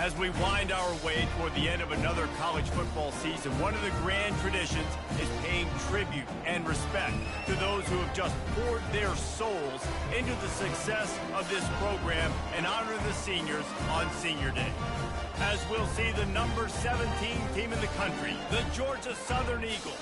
As we wind our way toward the end of another college football season, one of the grand traditions is paying tribute and respect to those who have just poured their souls into the success of this program and honor the seniors on Senior Day. As we'll see the number 17 team in the country, the Georgia Southern Eagles,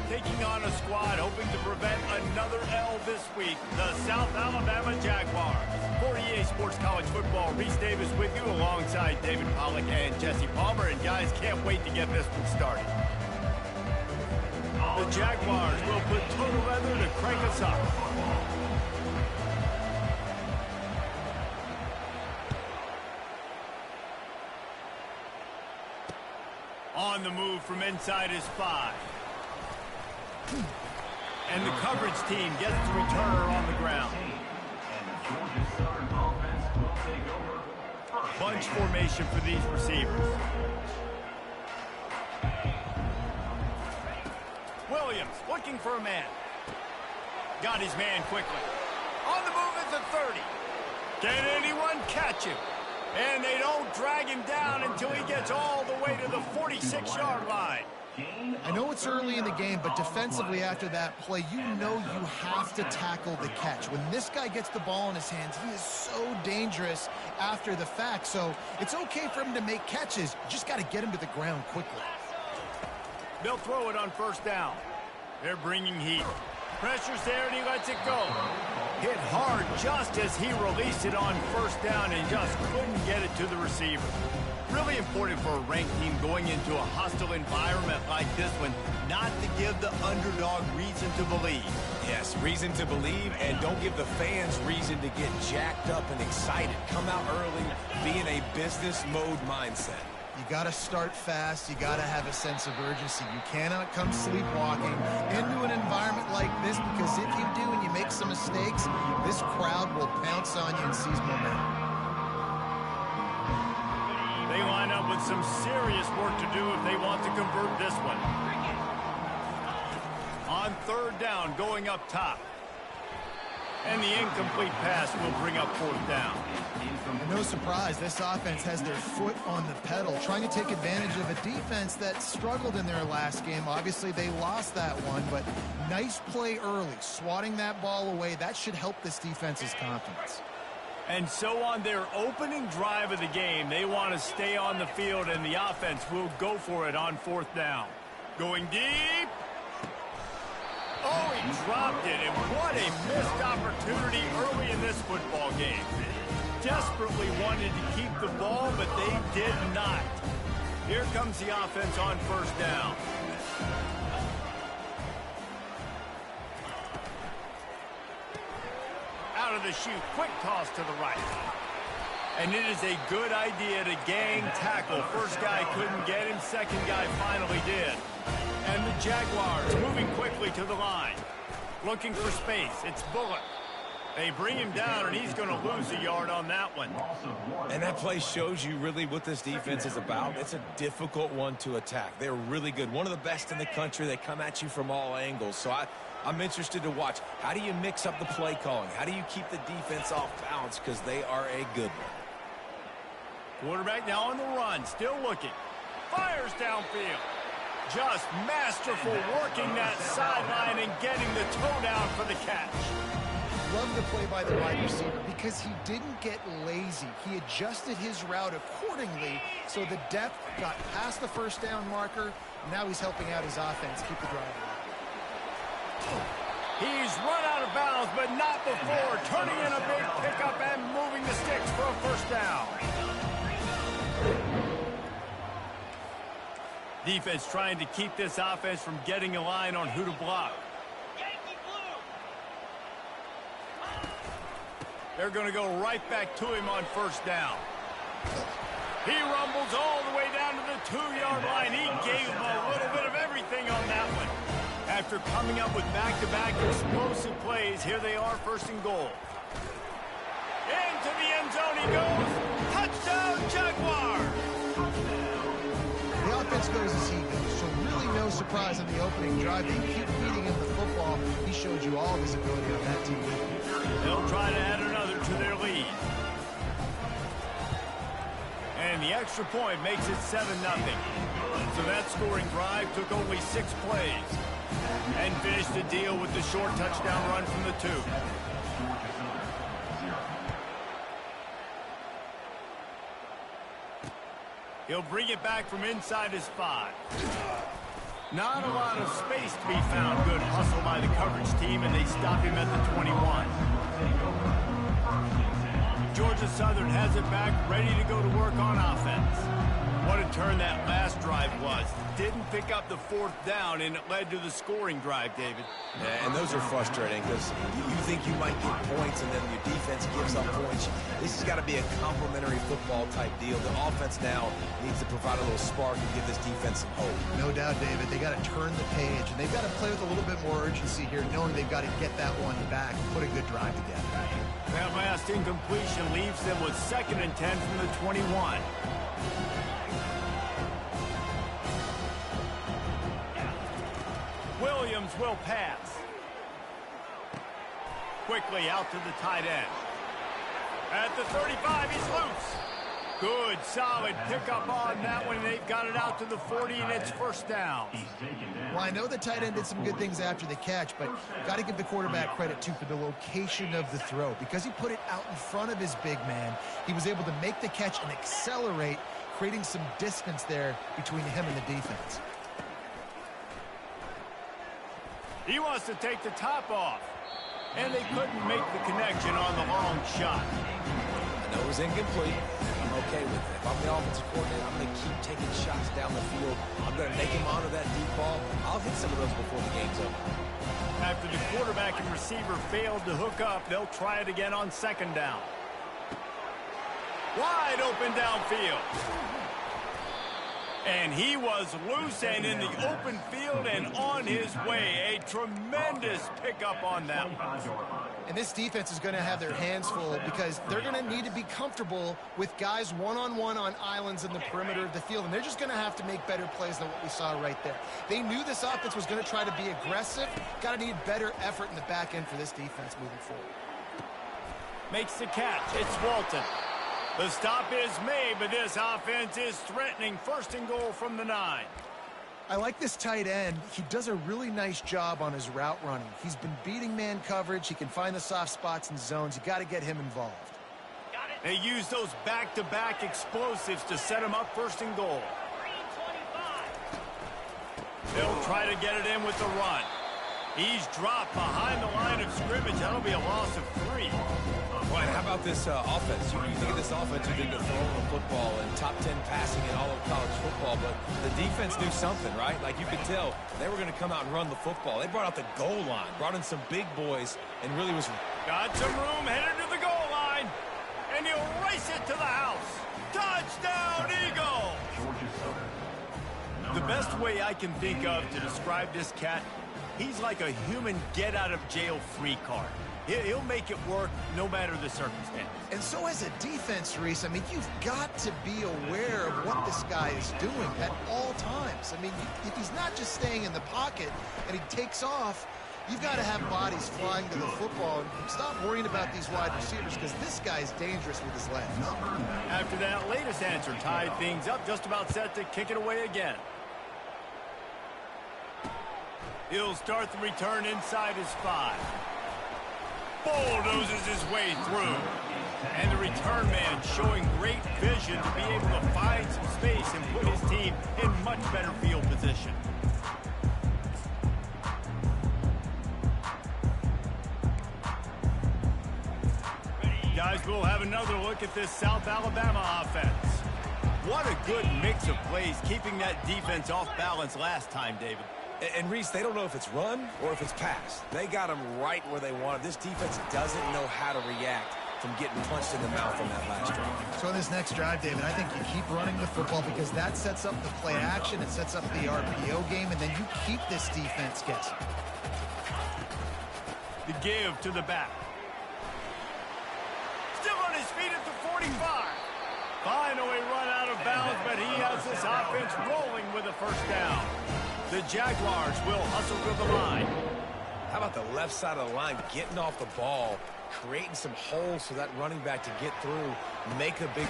taking on a squad hoping to prevent another L this week, the South Alabama Jaguars. For EA Sports College Football, Reese Davis with you alongside David Pollack and Jesse Palmer. And guys, can't wait to get this one started. The Jaguars will put total leather to crank us up. On the move from inside his 5. And the coverage team gets the returner on the ground. Bunch formation for these receivers. Williams looking for a man. Got his man quickly. On the move is the 30. Can anyone catch him? And they don't drag him down until he gets all the way to the 46-yard line. I know it's early in the game, but defensively after that play, you know you have to tackle the catch. When this guy gets the ball in his hands, he is so dangerous after the fact. So it's okay for him to make catches. You just got to get him to the ground quickly. They'll throw it on first down. They're bringing heat. Pressure's there, and he lets it go. Hit hard just as he released it on first down and just couldn't get it to the receiver. Really important for a ranked team going into a hostile environment like this one not to give the underdog reason to believe. Yes, reason to believe, and don't give the fans reason to get jacked up and excited. Come out early, be in a business mode mindset. You got to start fast. You got to have a sense of urgency. You cannot come sleepwalking into an environment like this, because if you do and you make some mistakes, this crowd will pounce on you and seize momentum. They line up with some serious work to do if they want to convert this one. On third down, going up top. And the incomplete pass will bring up fourth down. And no surprise, this offense has their foot on the pedal, trying to take advantage of a defense that struggled in their last game. Obviously, they lost that one, but nice play early, swatting that ball away. That should help this defense's confidence. And so on their opening drive of the game, they want to stay on the field, and the offense will go for it on fourth down. Going deep. Oh, he dropped it, and what a missed opportunity early in this football game. Desperately wanted to keep the ball, but they did not. Here comes the offense on first down. Out of the chute, quick toss to the right. And it is a good idea to gang tackle. First guy couldn't get him, second guy finally did. And the Jaguars moving quickly to the line. Looking for space, it's Bullock. They bring him down, and he's going to lose a yard on that one. And that play shows you really what this defense is about. It's a difficult one to attack. They're really good. One of the best in the country. They come at you from all angles. So I'm interested to watch. How do you mix up the play calling? How do you keep the defense off balance? Because they are a good one. Quarterback now on the run, still looking. Fires downfield. Just masterful working that sideline and getting the toe down for the catch. Love the play by the wide receiver because he didn't get lazy. He adjusted his route accordingly, so the depth got past the first down marker. Now he's helping out his offense keep the drive alive. He's run out of bounds, but not before turning in a big pickup and moving the sticks for a first down. Defense trying to keep this offense from getting a line on who to block. They're going to go right back to him on first down. He rumbles all the way down to the 2-yard line. He gave him a little bit of everything on that one. After coming up with back-to-back explosive plays, here they are, first and goal. Into the end zone he goes. Touchdown, Jaguars! The offense goes as he goes, so really no surprise on the opening drive. They keep feeding him the football. He showed you all of his ability on that TV. They'll try to add another to their lead. And the extra point makes it 7-0. So that scoring drive took only 6 plays. And finished the deal with the short touchdown run from the 2. He'll bring it back from inside his 5. Not a lot of space to be found. Good hustle by the coverage team, and they stop him at the 21. Georgia Southern has it back, ready to go to work on offense. What a turn that last drive was. Didn't pick up the 4th down, and it led to the scoring drive, David. Yeah, and those are frustrating because you think you might get points, and then your defense gives up points. This has got to be a complementary football type deal. The offense now needs to provide a little spark and give this defense some hope. No doubt, David. They got to turn the page, and they've got to play with a little bit more urgency here, knowing they've got to get that one back and put a good drive together. That last incompletion leaves them with 2nd and 10 from the 21. Williams will pass. Quickly out to the tight end. At the 35, he's loose. Good, solid pickup on that one. They've got it out to the 40, and it's 1st down. Well, I know the tight end did some good things after the catch, but got to give the quarterback credit, too, for the location of the throw. Because he put it out in front of his big man, he was able to make the catch and accelerate, creating some distance there between him and the defense. He wants to take the top off. And they couldn't make the connection on the long shot. I know it was incomplete. I'm okay with it. If I'm the offensive coordinator, I'm going to keep taking shots down the field. I'm going to make him honor that deep ball. I'll hit some of those before the game's over. After the quarterback and receiver failed to hook up, they'll try it again on 2nd down. Wide open downfield. And he was loose and in the open field and on his way. A tremendous pickup on that one. And this defense is going to have their hands full because they're going to need to be comfortable with guys one-on-one on islands in the perimeter of the field. And they're just going to have to make better plays than what we saw right there. They knew this offense was going to try to be aggressive. Got to need better effort in the back end for this defense moving forward. Makes the catch. It's Walton. The stop is made, but this offense is threatening. 1st and goal from the 9. I like this tight end. He does a really nice job on his route running. He's been beating man coverage. He can find the soft spots and zones. You got to get him involved. They use those back-to-back explosives to set him up 1st and goal. They'll try to get it in with the run. He's dropped behind the line of scrimmage. That'll be a loss of 3. Well, and how about this offense? You think of this offense, you think of throwing the football and top 10 passing in all of college football, but the defense knew something, right? Like you could tell they were going to come out and run the football. They brought out the goal line, brought in some big boys, and really was... Got some room, headed to the goal line, and he'll race it to the house. Touchdown, Eagle! The best way I can think of to describe this cat, he's like a human get-out-of-jail-free card. He'll make it work no matter the circumstance. And so as a defense, Reese, I mean, you've got to be aware of what this guy is doing at all times. I mean, if he's not just staying in the pocket and he takes off, you've got to have bodies flying to the football and stop worrying about these wide receivers because this guy's dangerous with his legs. After that latest answer tied things up, just about set to kick it away again. He'll start the return inside his 5. Bulldozes his way through. And the return man showing great vision to be able to find some space and put his team in much better field position. Guys, we'll have another look at this South Alabama offense. What a good mix of plays, keeping that defense off balance last time, David. And Reese, they don't know if it's run or if it's pass. They got them right where they want it. This defense doesn't know how to react from getting punched in the mouth on that last drive. So in this next drive, David, I think you keep running the football because that sets up the play action, it sets up the RPO game, and then you keep this defense guessing. The give to the back. Still on his feet at the 45. Finally run out of bounds, but he has this offense rolling with a 1st down. The Jaguars will hustle to the line. How about the left side of the line getting off the ball, creating some holes for that running back to get through, make a big...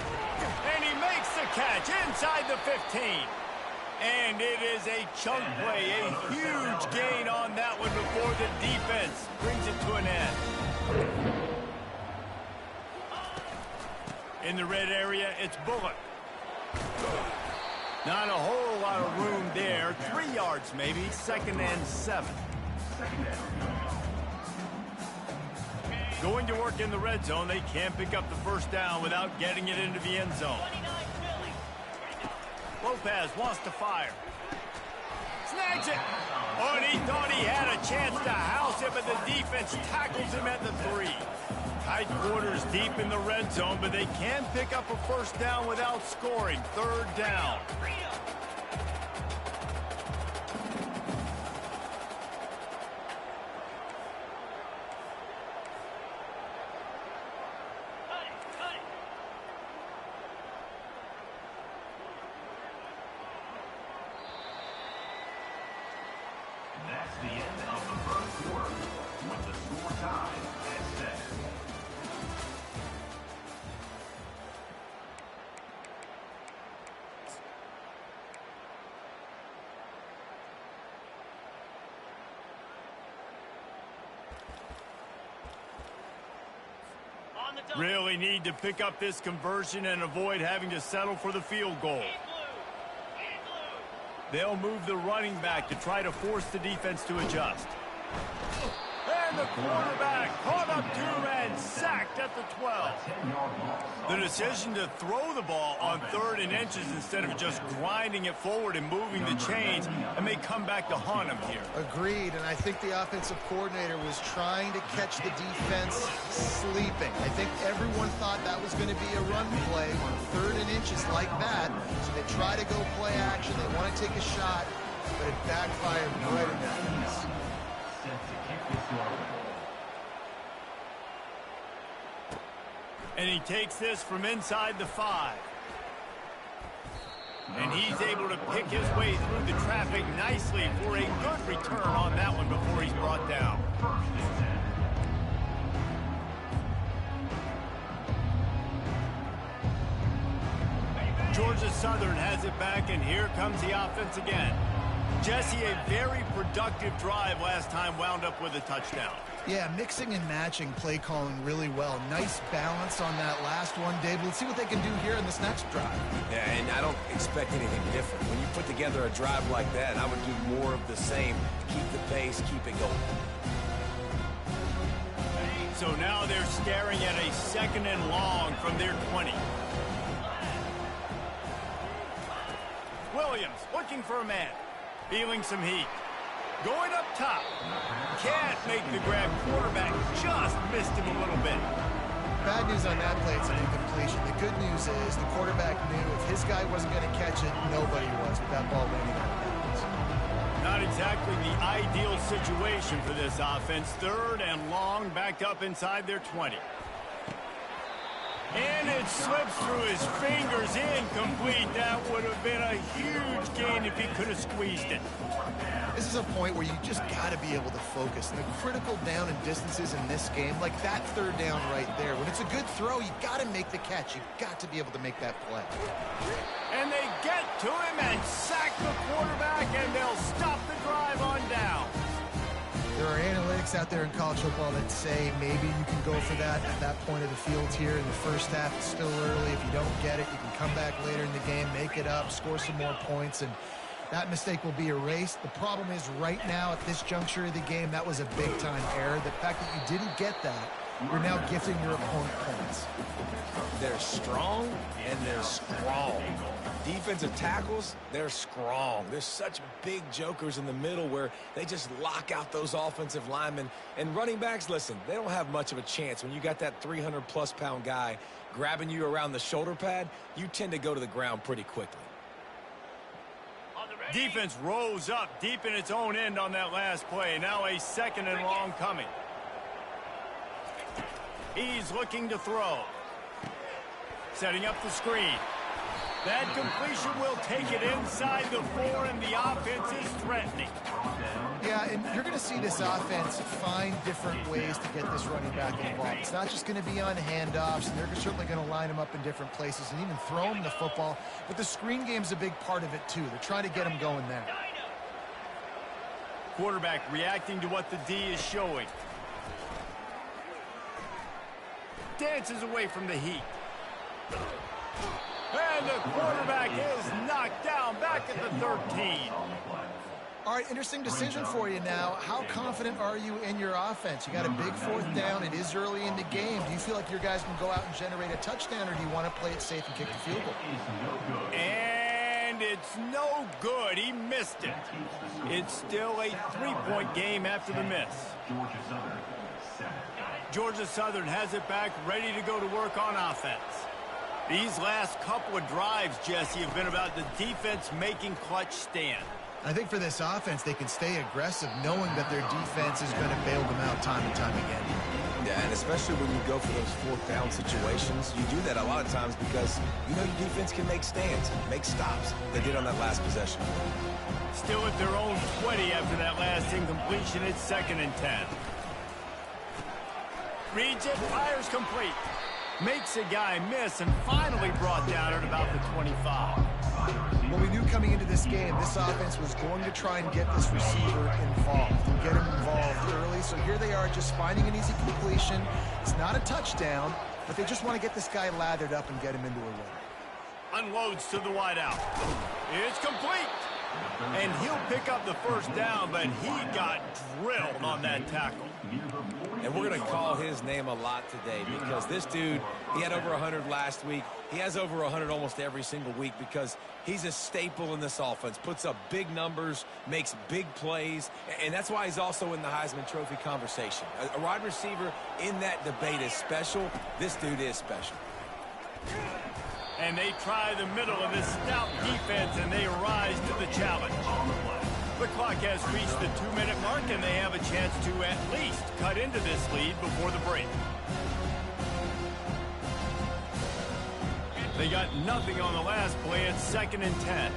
And he makes the catch inside the 15. And it is a chunk play, a huge gain on that one before the defense brings it to an end. In the red area, it's Bullock. Not a whole lot of room there. 3 yards maybe, 2nd and 7. Going to work in the red zone. They can't pick up the first down without getting it into the end zone. Lopez wants to fire. Snags it. Oh, and he thought he had a chance to house it, but the defense tackles him at the 3. Tight quarters deep in the red zone, but they can pick up a first down without scoring. 3rd down. That's the end of the first quarter, with the score tied at 7. Really need to pick up this conversion and avoid having to settle for the field goal. They'll move the running back to try to force the defense to adjust. And the quarterback caught up to and sacked at the 12. The decision to throw the ball on 3rd and inches instead of just grinding it forward and moving the chains, and may come back to haunt him here. Agreed, and I think the offensive coordinator was trying to catch the defense sleeping. I think everyone thought that was going to be a run play on 3rd and inches like that, so they try to go play action. They want to take a shot, but it backfired right in that case. And he takes this from inside the 5. And he's able to pick his way through the traffic nicely for a good return on that one before he's brought down. Georgia Southern has it back, and here comes the offense again. Jesse, a very productive drive last time, wound up with a touchdown. Yeah, mixing and matching play calling really well. Nice balance on that last one, Dave. Let's see what they can do here in this next drive. Yeah, and I don't expect anything different. When you put together a drive like that, I would do more of the same. Keep the pace, keep it going. So now they're staring at a 2nd and long from their 20. Williams looking for a man. Feeling some heat. Going up top. Can't make the grab. Quarterback just missed him a little bit. Bad news on that play, it's an incompletion. The good news is the quarterback knew if his guy wasn't going to catch it, nobody was with that ball landing out of bounds. Not exactly the ideal situation for this offense. 3rd and long, back up inside their 20. And it slips through his fingers, incomplete. That would have been a huge gain if he could have squeezed it. This is a point where you just got to be able to focus. And the critical down and distances in this game, like that 3rd down right there, when it's a good throw, you got to make the catch. You got to be able to make that play. And they get to him and sack the quarterback, and they'll stop the drive on down. There are analytics out there in college football that say maybe you can go for that at that point of the field here in the first half. It's still early. If you don't get it, you can come back later in the game, make it up, score some more points, and that mistake will be erased. The problem is right now at this juncture of the game, that was a big-time error. The fact that you didn't get that, you're now gifting your opponent points. They're strong, and they're strong. Defensive tackles, they're strong. There's such big jokers in the middle where they just lock out those offensive linemen. And running backs, listen, they don't have much of a chance. When you got that 300-plus pound guy grabbing you around the shoulder pad, you tend to go to the ground pretty quickly. Defense rose up deep in its own end on that last play. Now a 2nd and long coming. He's looking to throw. Setting up the screen. That completion will take it inside the 4, and the offense is threatening. Yeah, and you're going to see this offense find different ways to get this running back involved. It's not just going to be on handoffs, and they're certainly going to line him up in different places and even throw him the football. But the screen game's a big part of it, too. They're trying to get him going there. Quarterback reacting to what the D is showing. Dances away from the heat. And the quarterback is knocked down back at the 13. All right, interesting decision for you now. How confident are you in your offense? You got a big 4th down. It is early in the game. Do you feel like your guys can go out and generate a touchdown, or do you want to play it safe and kick the field goal? And it's no good. He missed it. It's still a 3-point game after the miss. Georgia Southern has it back, ready to go to work on offense. These last couple of drives, Jesse, have been about the defense making clutch stand. I think for this offense, they can stay aggressive knowing that their defense is going to bail them out time and time again. Yeah, and especially when you go for those 4th down situations, you do that a lot of times because you know your defense can make stands, make stops. They did on that last possession. Still at their own 20 after that last incompletion. It's 2nd and 10. Reads it, fires complete. Makes a guy miss and finally brought down at about the 25. Well, we knew coming into this game, this offense was going to try and get this receiver involved and get him involved early. So here they are just finding an easy completion. It's not a touchdown, but they just want to get this guy lathered up and get him into a rhythm. Unloads to the wideout. It's complete. And he'll pick up the 1st down, but he got drilled on that tackle. And we're going to call his name a lot today because this dude, he had over 100 last week. He has over 100 almost every single week because he's a staple in this offense. Puts up big numbers, makes big plays, and that's why he's also in the Heisman Trophy conversation. A wide receiver in that debate is special. This dude is special. And they try the middle of this stout defense, and they rise to the challenge. The clock has reached the 2-minute mark, and they have a chance to at least cut into this lead before the break. They got nothing on the last play. It's 2nd and 10.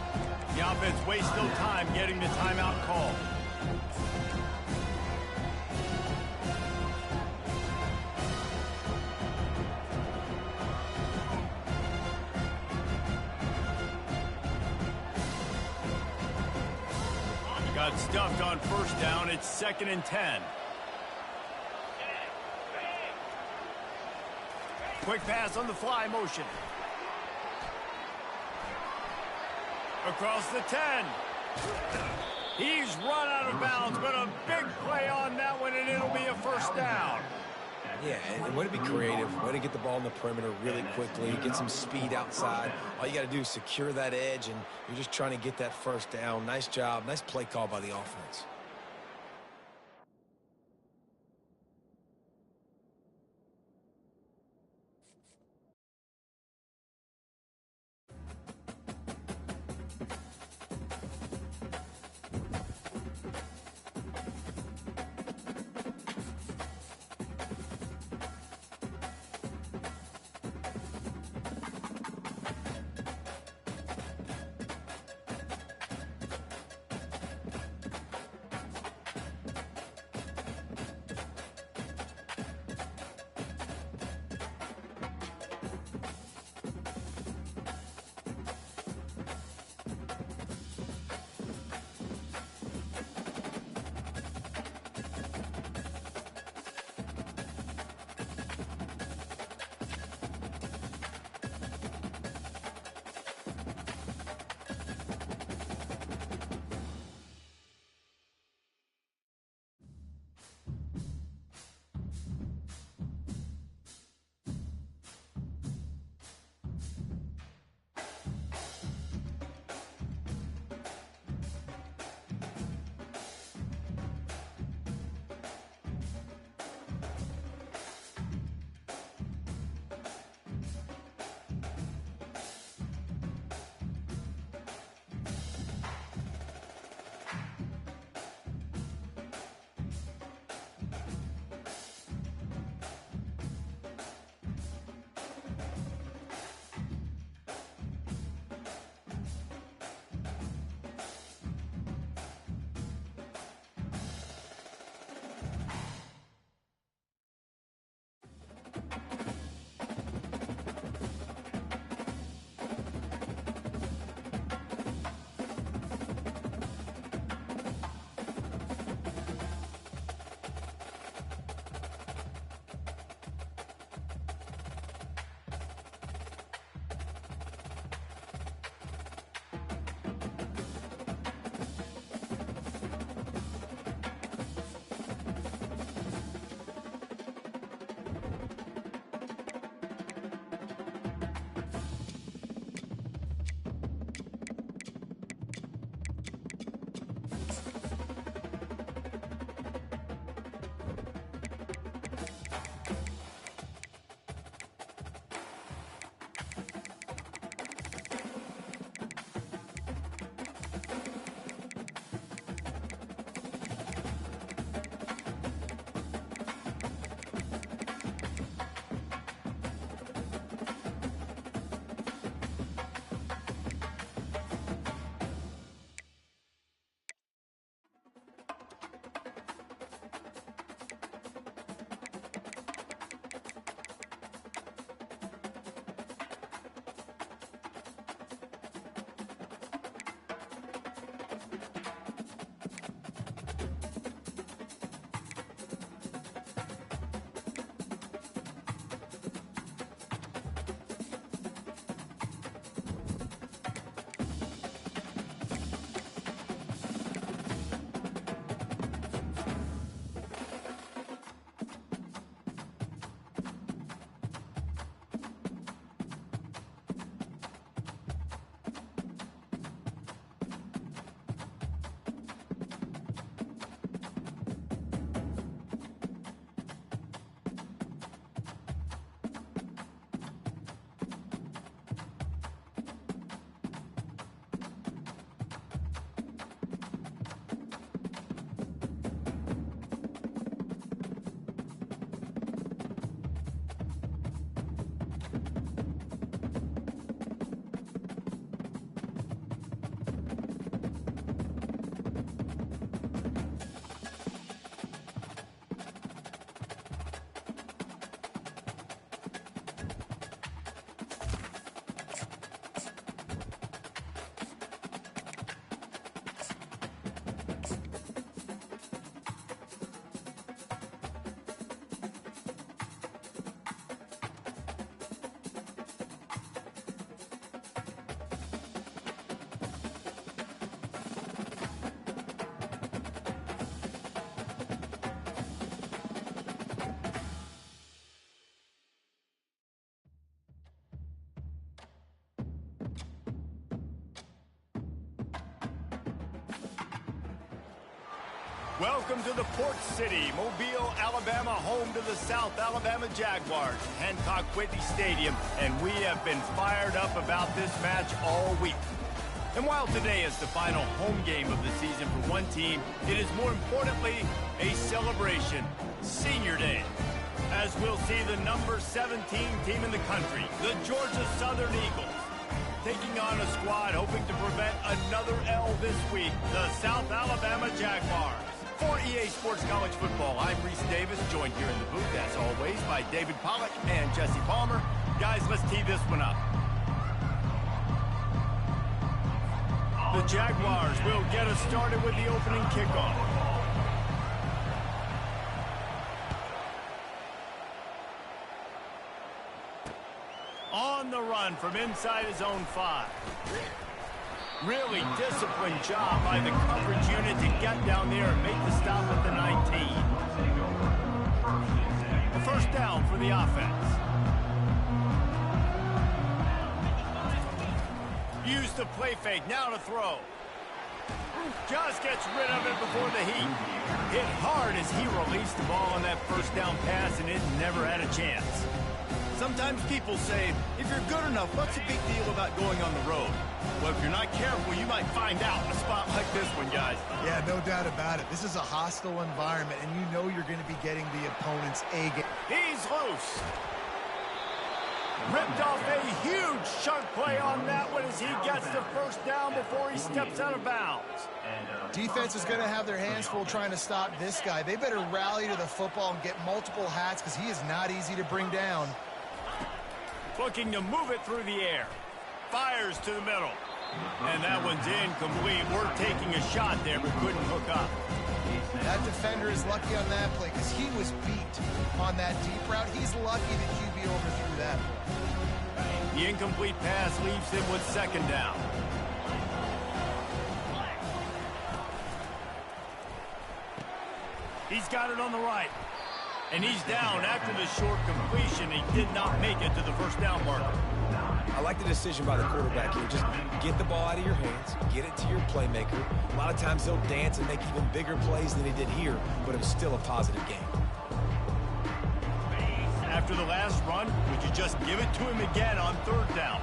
The offense wastes no time getting the timeout called. Got stuffed on 1st down. It's 2nd and 10. Quick pass on the fly motion. Across the 10. He's run out of bounds, but a big play on that one, and it'll be a 1st down. Yeah, and way to be creative, way to get the ball in the perimeter really quickly, get some speed outside. All you got to do is secure that edge, and you're just trying to get that 1st down. Nice job, nice play call by the offense. Welcome to the Port City, Mobile, Alabama, home to the South Alabama Jaguars, Hancock Whitney Stadium, and we have been fired up about this match all week. And while today is the final home game of the season for one team, it is more importantly a celebration, Senior Day, as we'll see the number 17 team in the country, the Georgia Southern Eagles, taking on a squad hoping to prevent another L this week, the South Alabama Jaguars. For EA Sports College Football, I'm Reese Davis, joined here in the booth, as always, by David Pollack and Jesse Palmer. Guys, let's tee this one up. The Jaguars will get us started with the opening kickoff. On the run from inside his own 5. Really disciplined job by the coverage unit to get down there and make the stop at the 19. A first down for the offense. Use the play fake, now to throw. Just gets rid of it before the heat. Hit hard as he released the ball on that first down pass, and it never had a chance. Sometimes people say, if you're good enough, what's the big deal about going on the road? Well, if you're not careful, you might find out in a spot like this one, guys. Yeah, no doubt about it. This is a hostile environment, and you know you're going to be getting the opponent's A game. He's loose. Ripped off a huge chunk play on that one as he gets the first down before he steps out of bounds. Defense is going to have their hands full trying to stop this guy. They better rally to the football and get multiple hats because he is not easy to bring down. Looking to move it through the air. Fires to the middle. And that one's incomplete. We're taking a shot there, but couldn't hook up. That defender is lucky on that play because he was beat on that deep route. He's lucky the QB overthrew that play. The incomplete pass leaves him with second down. He's got it on the right. And he's down after the short completion. He did not make it to the first down marker. I like the decision by the quarterback here. Just get the ball out of your hands, get it to your playmaker. A lot of times they'll dance and make even bigger plays than he did here, but it was still a positive game. After the last run, would you just give it to him again on third down?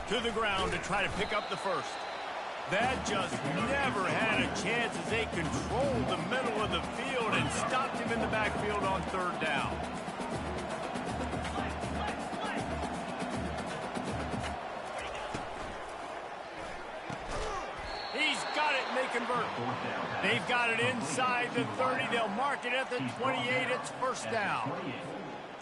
To the ground to try to pick up the first. That just never had a chance as they controlled the middle of the field and stopped him in the backfield on third down. He's got it, and they convert. They've got it inside the 30. They'll mark it at the 28. It's first down.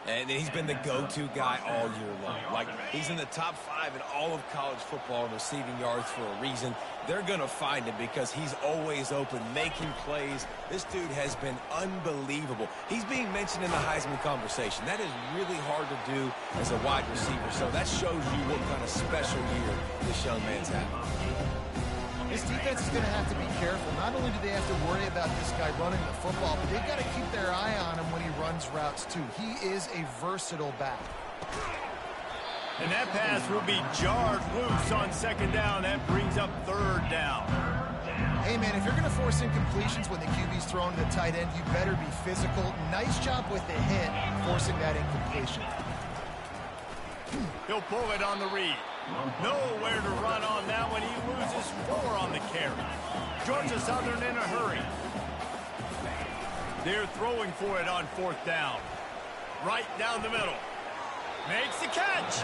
And he's been the go-to guy all year long. Like, he's in the top 5 in all of college football in receiving yards for a reason. They're going to find him because he's always open, making plays. This dude has been unbelievable. He's being mentioned in the Heisman conversation. That is really hard to do as a wide receiver. So that shows you what kind of special year this young man's having. This defense is going to have to be careful. Not only do they have to worry about this guy running the football, but they've got to keep their eye on him when he runs routes, too. He is a versatile back. And that pass will be jarred loose on second down. That brings up third down. Hey, man, if you're going to force incompletions when the QB's throwing to the tight end, you better be physical. Nice job with the hit, forcing that incompletion. He'll pull it on the read. Nowhere to run on that one. He loses 4 on the carry. Georgia Southern in a hurry. They're throwing for it on fourth down. Right down the middle. Makes the catch.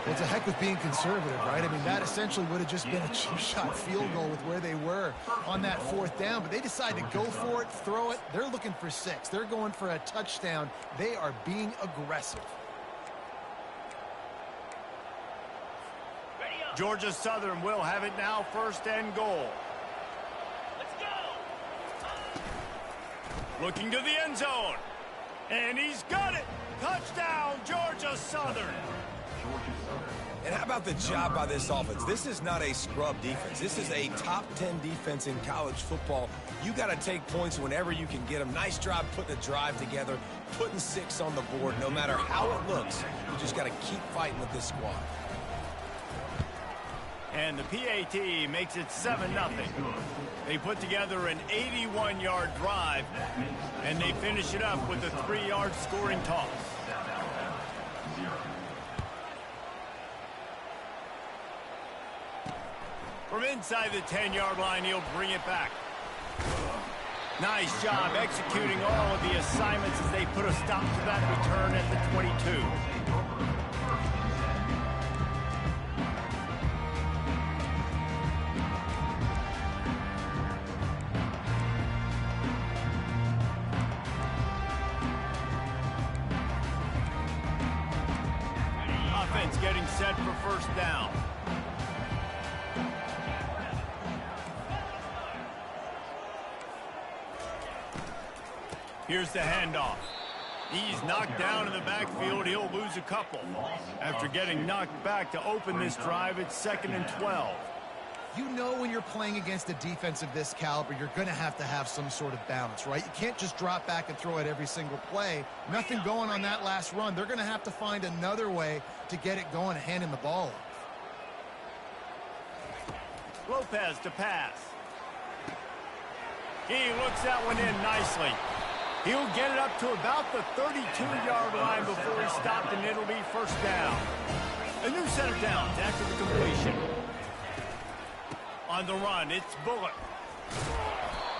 It's a heck with being conservative, right? I mean, that essentially would have just been a cheap shot field goal with where they were on that fourth down. But they decide to go for it, throw it. They're looking for 6. They're going for a touchdown. They are being aggressive. Georgia Southern will have it now, first and goal. Let's go. Looking to the end zone. And he's got it. Touchdown, Georgia Southern. And how about the job by this offense? This is not a scrub defense. This is a top 10 defense in college football. You got to take points whenever you can get them. Nice job putting a drive together, putting 6 on the board. No matter how it looks, you just got to keep fighting with this squad. And the PAT makes it 7-0. They put together an 81-yard drive, and they finish it up with a 3-yard scoring toss. From inside the 10-yard line, he'll bring it back. Nice job executing all of the assignments as they put a stop to that return at the 22. Offense getting set for first down. Here's the handoff. He's knocked down in the backfield. He'll lose a couple. After getting knocked back to open this drive, it's 2nd and 12. You know when you're playing against a defense of this caliber, you're going to have some sort of balance, right? You can't just drop back and throw it every single play. Nothing going on that last run. They're going to have to find another way to get it going and hand him the ball off. Lopez to pass. He looks that one in nicely. He'll get it up to about the 32-yard line before he's stopped, and it'll be first down. A new set of downs after the completion. On the run, it's Bullock.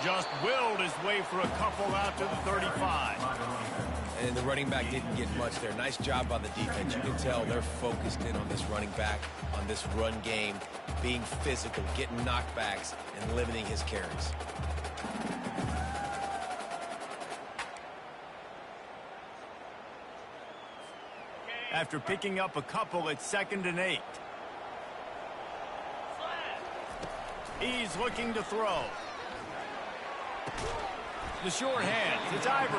Just willed his way for a couple out to the 35. And the running back didn't get much there. Nice job by the defense. You can tell they're focused in on this running back, on this run game, being physical, getting knockbacks, and limiting his carries. After picking up a couple, it's 2nd and 8. He's looking to throw. The short hands, it's Ivory.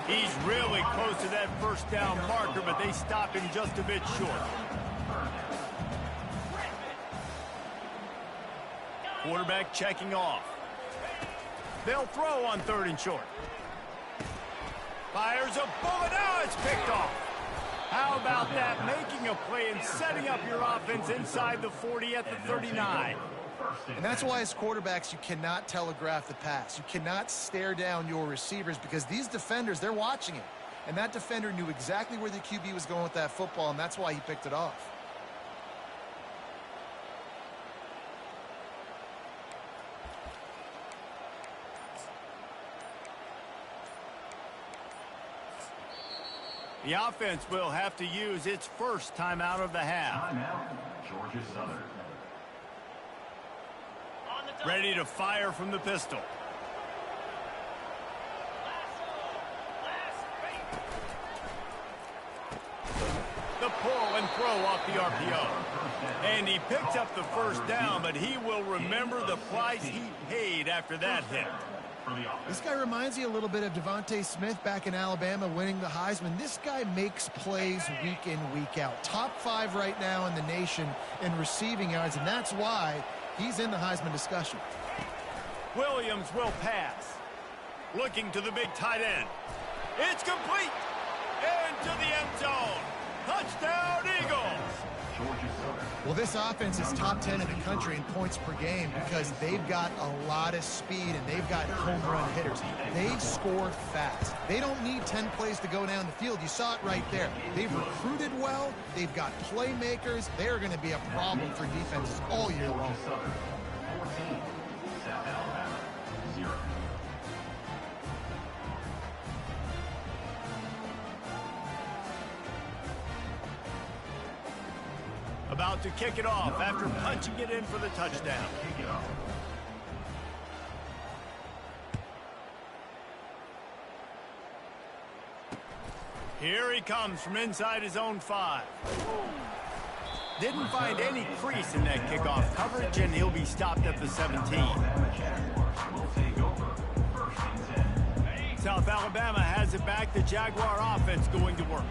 He's really close to that first down marker, but they stop him just a bit short. Quarterback checking off. They'll throw on 3rd and short. Fires a bullet. Now it's picked off. How about that? Making a play and setting up your offense inside the 40 at the 39. And that's why as quarterbacks, you cannot telegraph the pass. You cannot stare down your receivers because these defenders, they're watching it. And that defender knew exactly where the QB was going with that football, and that's why he picked it off. The offense will have to use its first timeout of the half. Timeout, Georgia Southern. Ready to fire from the pistol. The pull and throw off the RPO. And he picked up the first down, but he will remember the price he paid after that hit. This guy reminds you a little bit of Devontae Smith back in Alabama winning the Heisman. This guy makes plays week in, week out. Top 5 right now in the nation in receiving yards, and that's why he's in the Heisman discussion. Williams will pass. Looking to the big tight end. It's complete. Into the end zone. Touchdown, Eagles. Well, this offense is top 10 in the country in points per game because they've got a lot of speed and they've got home run hitters. They score fast. They don't need 10 plays to go down the field. You saw it right there. They've recruited well. They've got playmakers. They're going to be a problem for defenses all year long. 14, South Alabama, 0. About to kick it off after punching it in for the touchdown. Kick it off. Here he comes from inside his own 5. Didn't find any crease in that kickoff coverage, and he'll be stopped at the 17. South Alabama has it back. The Jaguar offense going to work.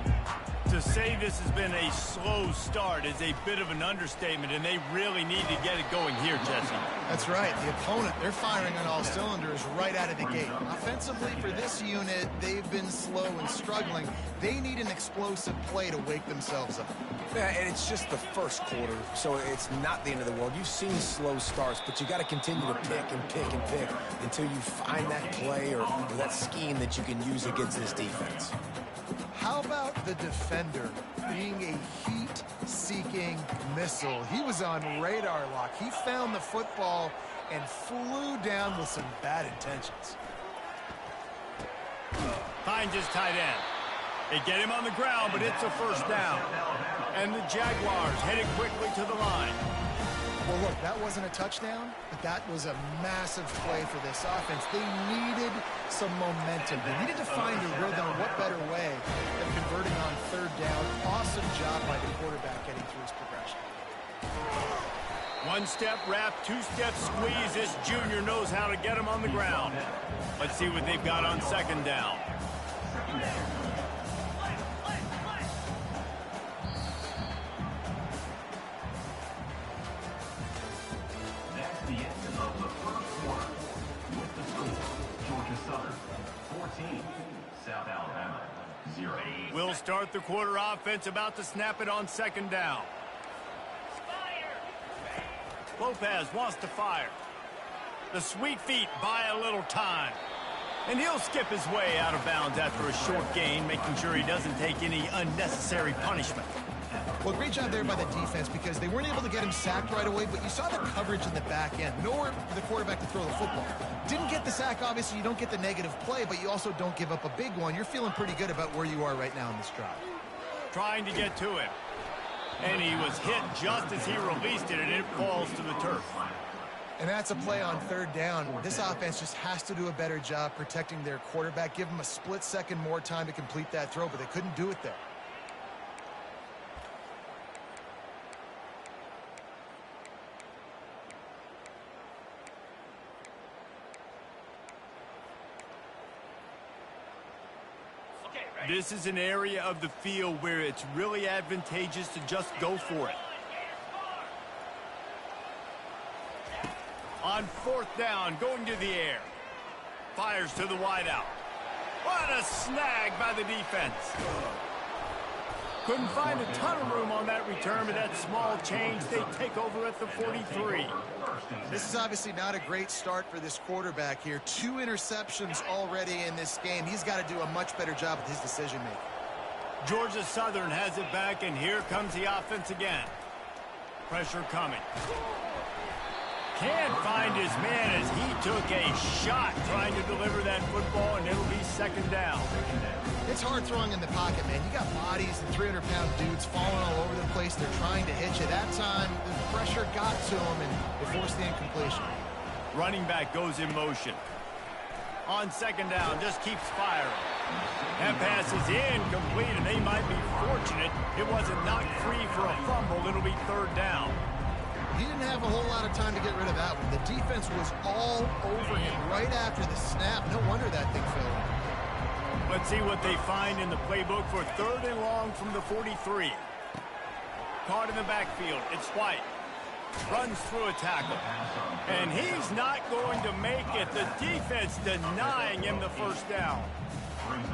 To say this has been a slow start is a bit of an understatement, and they really need to get it going here, Jesse. That's right. The opponent, they're firing on all cylinders right out of the gate. Offensively, for this unit, they've been slow and struggling. They need an explosive play to wake themselves up. Yeah, and it's just the first quarter, so it's not the end of the world. You've seen slow starts, but you got to continue to pick and pick and pick until you find that play or that scheme that you can use against this defense. How about the defender being a heat-seeking missile? He was on radar lock. He found the football and flew down with some bad intentions. Finds his tight end. They get him on the ground, but it's a first down. And the Jaguars headed quickly to the line. Well, look, that wasn't a touchdown, but that was a massive play for this offense. They needed some momentum. They needed to find a rhythm. What better way than converting on third down? Awesome job by the quarterback getting through his progression. One step wrap, two step squeeze. This junior knows how to get him on the ground. Let's see what they've got on second down. That's the end of the first quarter. With the score, Georgia Southern 14, South Alabama 0. We'll start the quarter offense, about to snap it on second down. Lopez wants to fire. The sweet feet buy a little time. And he'll skip his way out of bounds after a short gain, making sure he doesn't take any unnecessary punishment. Well, great job there by the defense because they weren't able to get him sacked right away, but you saw the coverage in the back end. Nowhere for the quarterback to throw the football. Didn't get the sack, obviously. You don't get the negative play, but you also don't give up a big one. You're feeling pretty good about where you are right now in this drive. Trying to get to him. And he was hit just as he released it, and it falls to the turf. And that's a play on third down. This offense just has to do a better job protecting their quarterback. Give him a split second more time to complete that throw, but they couldn't do it there. This is an area of the field where it's really advantageous to just go for it. On fourth down, going to the air. Fires to the wideout. What a snag by the defense. Couldn't find a ton of room on that return, but that small change, they take over at the 43. This is obviously not a great start for this quarterback here. 2 interceptions already in this game. He's got to do a much better job with his decision-making. Georgia Southern has it back, and here comes the offense again. Pressure coming. Can't find his man as he took a shot trying to deliver that football, and it'll be second down. It's hard throwing in the pocket, man. You got bodies and 300-pound dudes falling all over the place. They're trying to hit you. That time, the pressure got to him, and they forced the incompletion. Running back goes in motion. On second down, just keeps firing. That pass is incomplete, and they might be fortunate it wasn't knocked free for a fumble. It'll be third down. He didn't have a whole lot of time to get rid of that one. The defense was all over him right after the snap. No wonder that thing fell. Let's see what they find in the playbook for third and long from the 43. Caught in the backfield. It's White. Runs through a tackle. And he's not going to make it. The defense denying him the first down.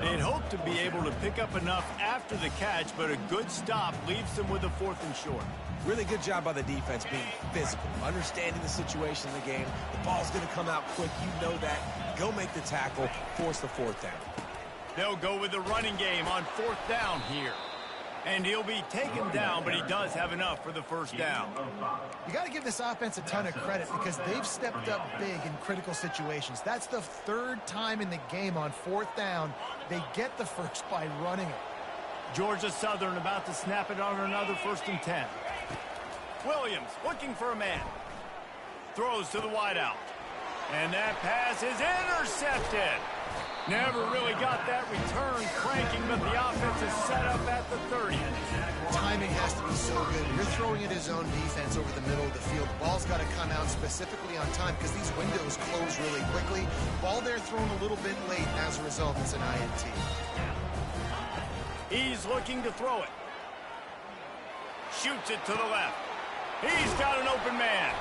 They'd hoped to be able to pick up enough after the catch, but a good stop leaves them with a 4th and short. Really good job by the defense being physical, understanding the situation in the game. The ball's going to come out quick. You know that. Go make the tackle, force the 4th down. They'll go with the running game on 4th down here. And he'll be taken down, but he does have enough for the first down. You got to give this offense a ton of credit because they've stepped up big in critical situations. That's the 3rd time in the game on 4th down. They get the first by running it. Georgia Southern about to snap it on another 1st and 10. Williams looking for a man. Throws to the wideout. And that pass is intercepted. Never really got that return cranking, but the offense is set up at the 30. Timing has to be so good. You're throwing at his own defense over the middle of the field. The ball's got to come out specifically on time because these windows close really quickly. Ball there thrown a little bit late, and as a result, it's an INT. He's looking to throw it. Shoots it to the left. He's got an open man.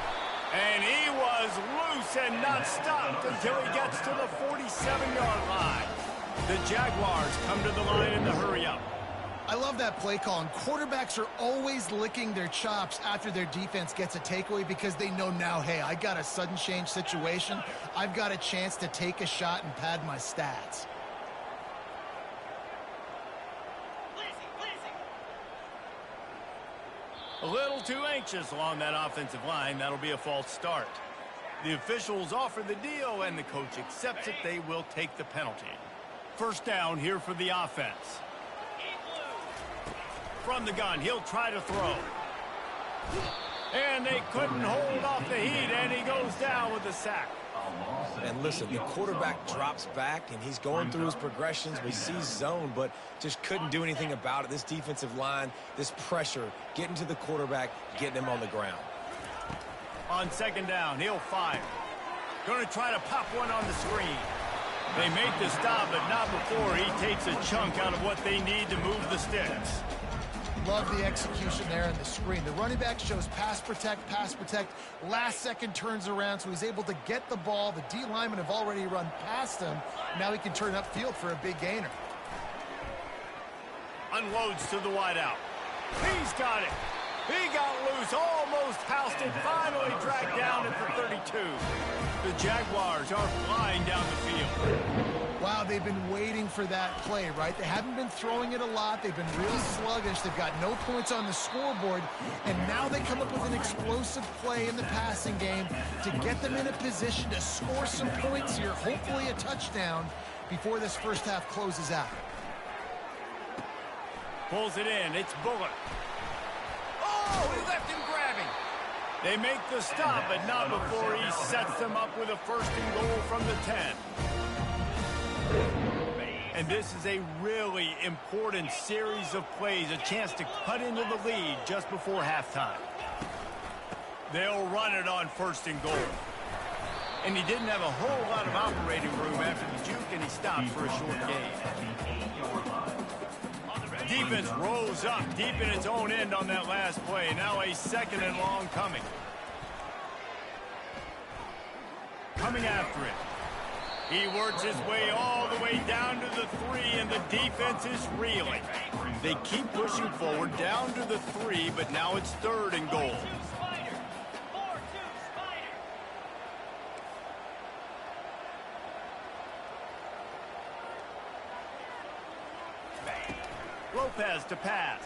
And he was loose and not stopped until he gets to the 47-yard line. The Jaguars come to the line in the hurry-up. I love that play call, and quarterbacks are always licking their chops after their defense gets a takeaway because they know now, hey, I got a sudden change situation. I've got a chance to take a shot and pad my stats. A little too anxious along that offensive line. That'll be a false start. The officials offer the deal, and the coach accepts it. They will take the penalty. First down here for the offense. From the gun, he'll try to throw. And they couldn't hold off the heat, and he goes down with a sack. And listen, the quarterback drops back, and he's going through his progressions. We see zone, but just couldn't do anything about it. This defensive line, this pressure, getting to the quarterback, getting him on the ground. On second down, he'll fire. Going to try to pop one on the screen. They make the stop, but not before he takes a chunk out of what they need to move the sticks. Love the execution there on the screen. The running back shows pass protect, last second turns around, so he's able to get the ball. The D linemen have already run past him. Now he can turn upfield for a big gainer. Unloads to the wideout. He's got it. He got loose, almost housed it, finally dragged down at the 32. The Jaguars are flying down the field. Wow, they've been waiting for that play, right? They haven't been throwing it a lot. They've been real sluggish. They've got no points on the scoreboard. And now they come up with an explosive play in the passing game to get them in a position to score some points here, hopefully a touchdown, before this first half closes out. Pulls it in. It's Bullock. Oh, he left him grabbing. They make the stop, but not before he sets them up with a first and goal from the 10. And this is a really important series of plays, a chance to cut into the lead just before halftime. They'll run it on first and goal. And he didn't have a whole lot of operating room after the juke, and he stopped for a short gain. Defense rolls up deep in its own end on that last play. Now a second and long coming. Coming after it. He works his way all the way down to the 3, and the defense is reeling. They keep pushing forward down to the 3, but now it's third and goal. Lopez to pass.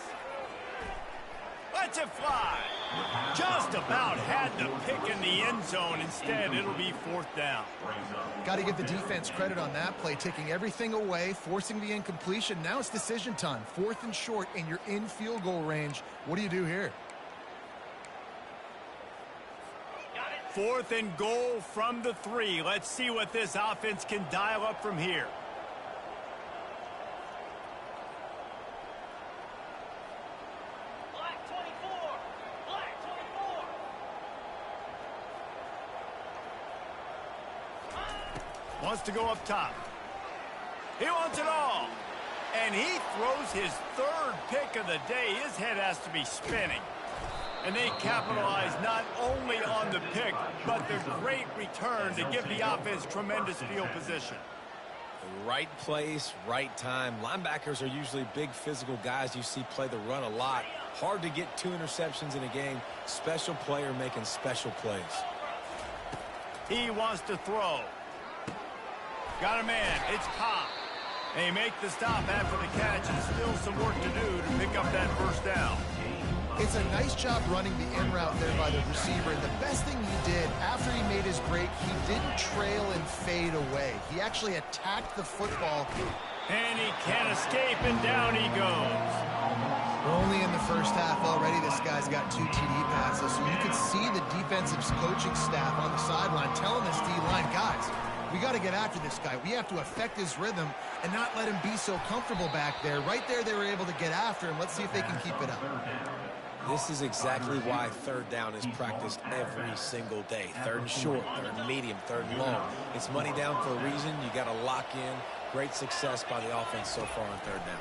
Lets it fly. Just about had the pick in the end zone. Instead, it'll be fourth down. Got to give the defense credit on that play, taking everything away, forcing the incompletion. Now it's decision time. Fourth and short, and you're in field goal range. What do you do here? Fourth and goal from the 3. Let's see what this offense can dial up from here. Wants to go up top. He wants it all. And he throws his third pick of the day. His head has to be spinning. And they capitalize not only on the pick, but the great return to give the offense tremendous field position. Right place, right time. Linebackers are usually big physical guys you see play the run a lot. Hard to get 2 interceptions in a game. Special player making special plays. He wants to throw. Got a man. It's Pop. They make the stop after the catch, and still some work to do to pick up that first down. It's a nice job running the in route there by the receiver. And the best thing he did after he made his break, he didn't trail and fade away. He actually attacked the football. And he can't escape, and down he goes. We're only in the first half already. This guy's got 2 TD passes. So you could see the defensive coaching staff on the sideline telling this D-line, guys, we got to get after this guy. We have to affect his rhythm and not let him be so comfortable back there. Right there, they were able to get after him. Let's see if they can keep it up. This is exactly why third down is practiced every single day. Third and short, third and medium, third and long. It's money down for a reason. You got to lock in. Great success by the offense so far on third down.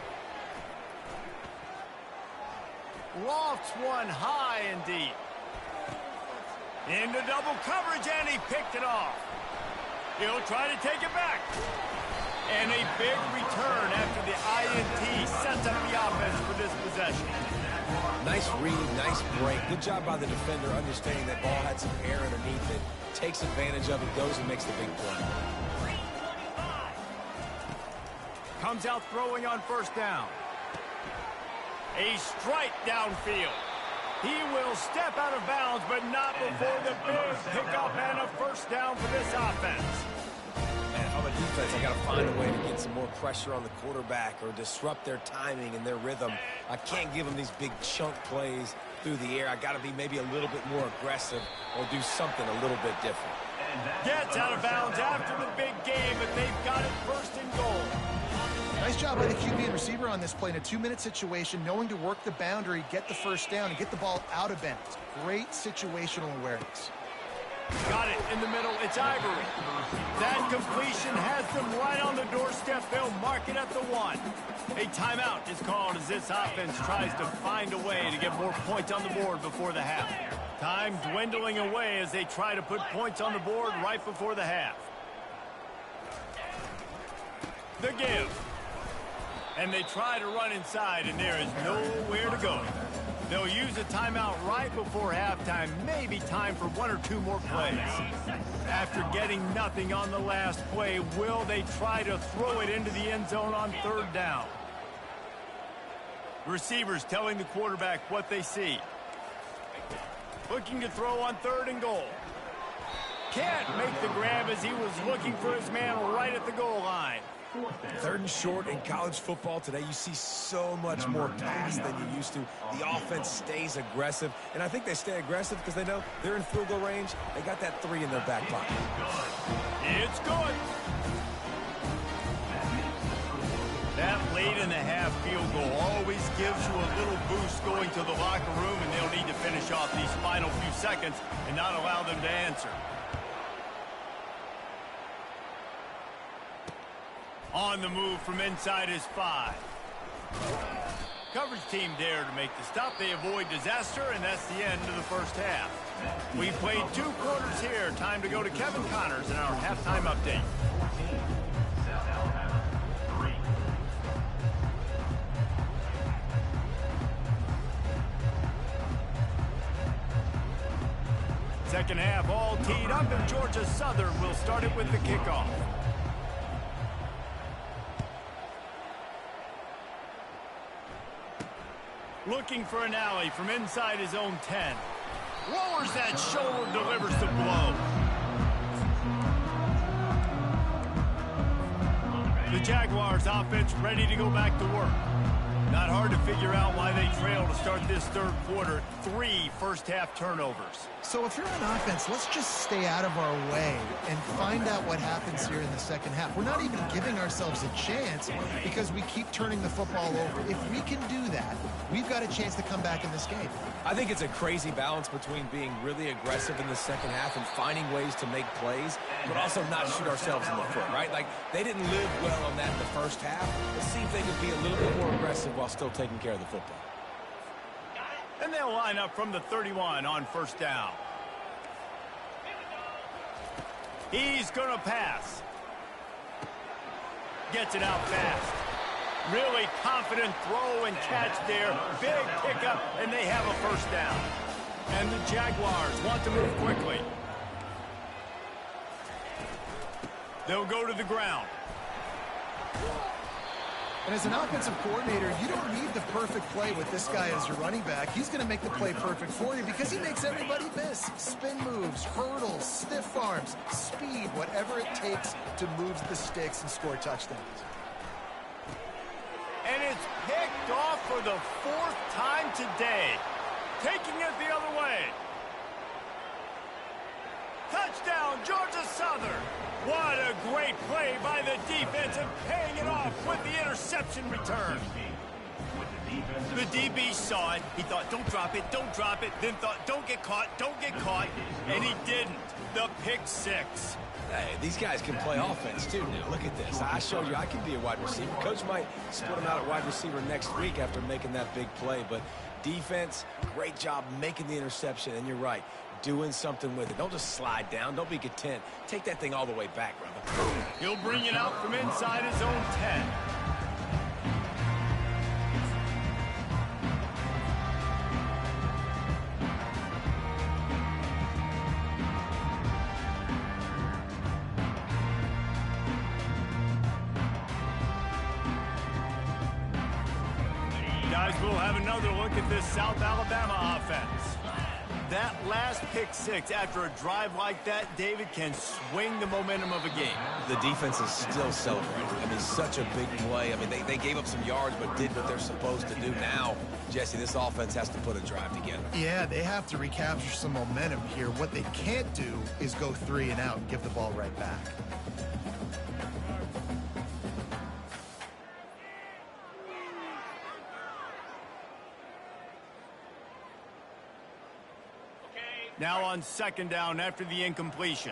Lofts one high and deep. Into double coverage, and he picked it off. He'll try to take it back. And a big return after the INT sets up the offense for this possession. Nice read, nice break. Good job by the defender understanding that ball had some air underneath it. Takes advantage of it, goes and makes the big play. Comes out throwing on first down. A strike downfield. He will step out of bounds, but not before the big pickup and a first down for this offense. And if I'm a defense, I got to find a way to get some more pressure on the quarterback or disrupt their timing and their rhythm. I can't give them these big chunk plays through the air. I got to be maybe a little bit more aggressive or do something a little bit different. Gets out of bounds after the big game, but they've got it first and goal. Nice job by the QB and receiver on this play in a 2-minute situation, knowing to work the boundary, get the first down, and get the ball out of bounds. Great situational awareness. Got it in the middle. It's Ivory. That completion has them right on the doorstep. They'll mark it at the 1. A timeout is called as this offense tries to find a way to get more points on the board before the half. Time dwindling away as they try to put points on the board right before the half. The give. And they try to run inside, and there is nowhere to go. They'll use a timeout right before halftime, maybe time for 1 or 2 more plays. After getting nothing on the last play, will they try to throw it into the end zone on third down? Receivers telling the quarterback what they see. Looking to throw on third and goal. Can't make the grab as he was looking for his man right at the goal line. Third and short in college football today, you see so much more pass than you used to. The offense stays aggressive, and I think they stay aggressive because they know they're in field goal range. They got that 3 in their back pocket. It's good. That late in the half field goal always gives you a little boost going to the locker room, and they'll need to finish off these final few seconds and not allow them to answer. On the move from inside his 5. Coverage team there to make the stop. They avoid disaster, and that's the end of the first half. We played 2 quarters here. Time to go to Kevin Connors in our halftime update. South Alabama, 3. Second half all teed up, and Georgia Southern will start it with the kickoff. Looking for an alley from inside his own 10. Lowers that shoulder, delivers the blow. The Jaguars offense ready to go back to work. Not hard to figure out why they trail to start this third quarter. 3 first-half turnovers. So if you're on offense, let's just stay out of our way and find out what happens here in the second half. We're not even giving ourselves a chance because we keep turning the football over. If we can do that, we've got a chance to come back in this game. I think it's a crazy balance between being really aggressive in the second half and finding ways to make plays, but also not shoot ourselves in the foot, right? Like, they didn't live well on that in the first half. Let's see if they can be a little bit more aggressive while still taking care of the football. And they'll line up from the 31 on first down. He's going to pass. Gets it out fast. Really confident throw and catch there. Big pickup, and they have a first down. And the Jaguars want to move quickly. They'll go to the ground. And as an offensive coordinator, you don't need the perfect play with this guy as your running back. He's going to make the play perfect for you because he makes everybody miss. Spin moves, hurdles, stiff arms, speed, whatever it takes to move the sticks and score touchdowns. And it's picked off for the 4th time today. Taking it the other way. Touchdown, Georgia Southern. What a great play by the defense and paying it off with the interception return. The DB saw it. He thought, don't drop it, don't drop it. Then thought, don't get caught, don't get caught. And he didn't. The pick 6. Hey, these guys can play offense, too, now. Look at this. I showed you I can be a wide receiver. Coach might split him out at wide receiver next week after making that big play, but Defense, great job making the interception, and you're right, doing something with it. Don't just slide down. Don't be content. Take that thing all the way back, brother. He'll bring it out from inside his own 10. Guys, we'll have another look at this South Alabama offense. That last pick six after a drive like that, David, can swing the momentum of a game. The defense is still celebrating. I mean, such a big play. I mean, they gave up some yards but did what they're supposed to do. Now, Jesse, this offense has to put a drive together. Yeah, they have to recapture some momentum here. What they can't do is go 3 and out and give the ball right back. Now on second down after the incompletion.